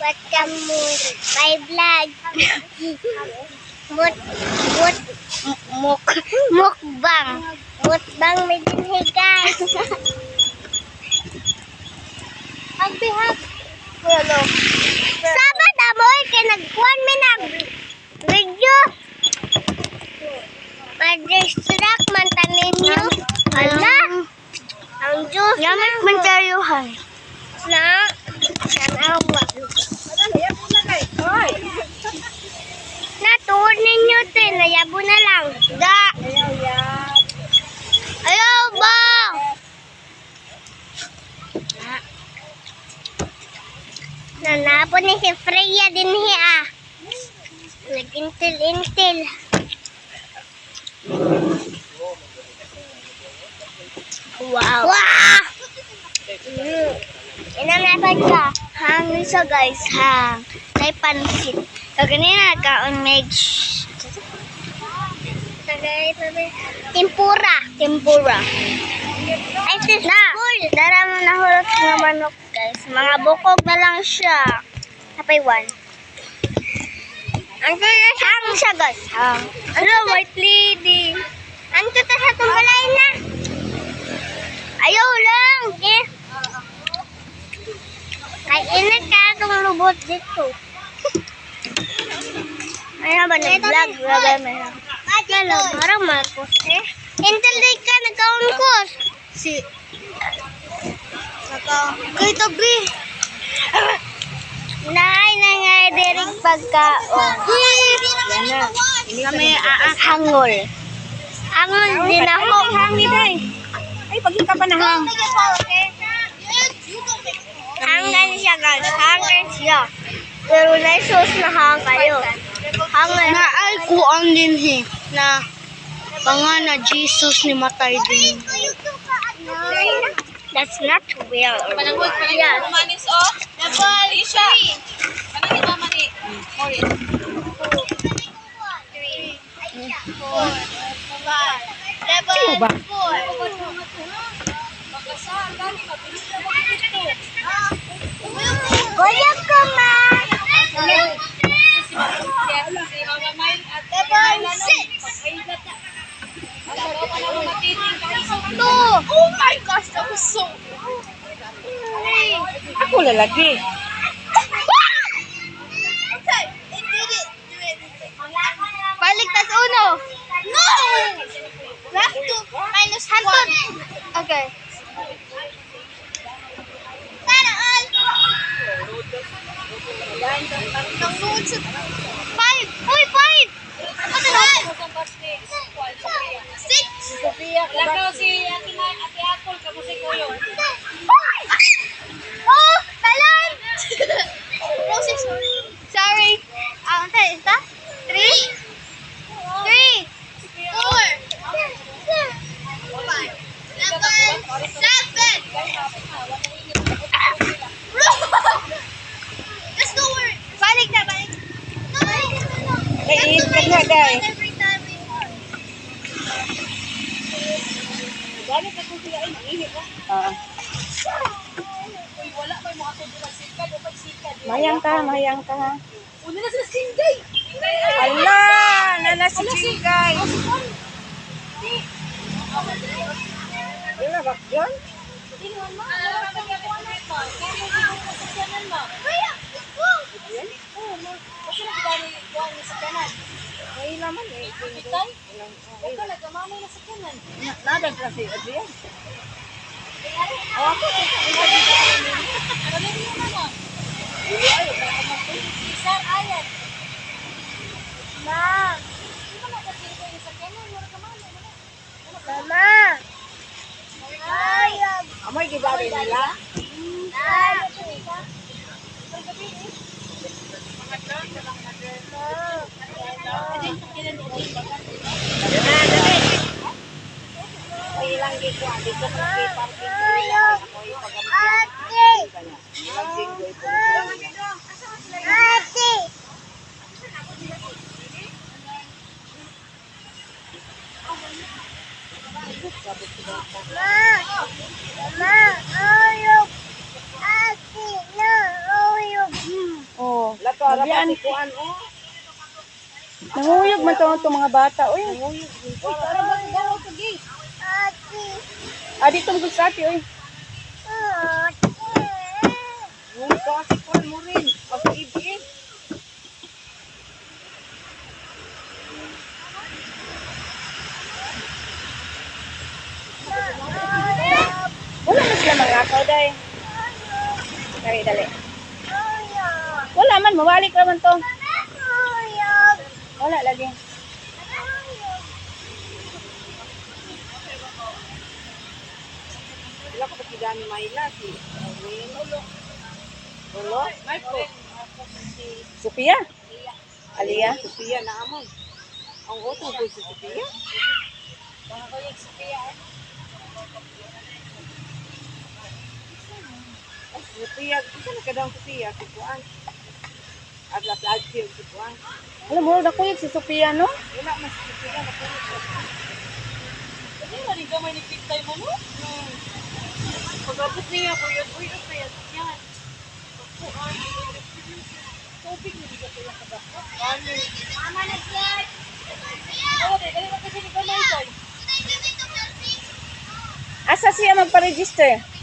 Welcome mo my vlog. Mukbang. Mukbang may dinhi guys. Ang bihag. Hello. Sabat amoy kay nagkuan mi nag video. Ma-distract man tanin nyo. Ala. Ang Diyos na. Yaman man tayuhan. Na. Sanawa. Natuod ninyo ito. Nayabo na lang. Da. Ayaw ba? Nanapon ni si Freya din hiya. Nag-intil-intil. Wow. Wow! Inanapad ka. Hangin siya guys. Hang. May pansit. So, ganyan nagkaon may tempura. Tempura. Ay, sis na. Dara mo nahulot ng manok guys. Mga bukog na lang siya. Kapay one. Ang hang siya guys. Hang. Ano, white lady. Ang tuta sa tumbalay na. Ayaw lang. Eh. Ay, init ka itong lubot dito. Ayaw ba nag-vlog? Vlog may lang. Lalo, parang Marcos eh. Intel ka, nagka-unkos. Si. Kay tabi. Nay, dirig pagkaon. Yan na. Kami hangol. Hangol din ako. Hangin ay. Ay, paging ka pa na hang. Hanggan siya guys. Hanggan siya. Pero na-sauce na hang kayo. Hanggan. Na ay kuang din he. Na pangana Jesus ni matay din. That's not real. Panangod pa rin Yeah. yung manis o. Double. Isha. Ano ni mama ni? Morin. 3, 4, 5. Level 4. Kuya ko ma. Si Mama Mine at Level 6. Oh my gosh, that was so... Ako lalaki. Paligtas uno. No! Last two. Minus 1. Okay. Sana all. Five. Uy, 5. Ano na? 6. Lakaw si Ate Apple, kamu si Kuyo. Oh, talan. Roses. Sorry. Ano is that? 3. 3. 4. 5. Level 7. Let's go work. Balik na, balik. No. Eh, ikat nga guys. Every time we work. Ganit na kung sila ay ihi na. Uy, wala pa yung mga kubulan sikad o pagsikad. Mayang ka ha. Una na sila sinday. Ala, nana si Chingay. Wala ba yun? Ay naman eh. Nada kasi Adrian. Ma. Mama. Ayag. Amoy gidari nila. Ay lang gid ko dito sa parking. Ate. Lato ara pa si kuan oh. Nanguyog man to mga bata oy. Nanguyog. Para ba gawa to gi? Dito mo sa ati oy. Nung kasi kuan mo rin. Pag-ibig. Wala na sila mga akaw day. Dali, dali. Wala man, mawalik naman to. Wala lagi. Wala ko pati gani Mayla si Ulo. Sophia? Alia? Sophia na amon. Ang utong ko si Sophia. Baka ko yung Sophia eh. Sophia, isa na kadang Sophia, si Kuan. Atlas Alfio, si Kuan. Alam mo, nakuyog si Sophia, no? Wala mas si Sophia, nakuyog si Sophia. Kasi nga rin gamay ni Pintay mo, no? Pag-abot niya, kuyog, kaya yan. Pagpuan, tubig na dito sila sa bako. Mama na siya. Oo, dali na kasi ni Gamay, Soy. Asa siya magpa-register?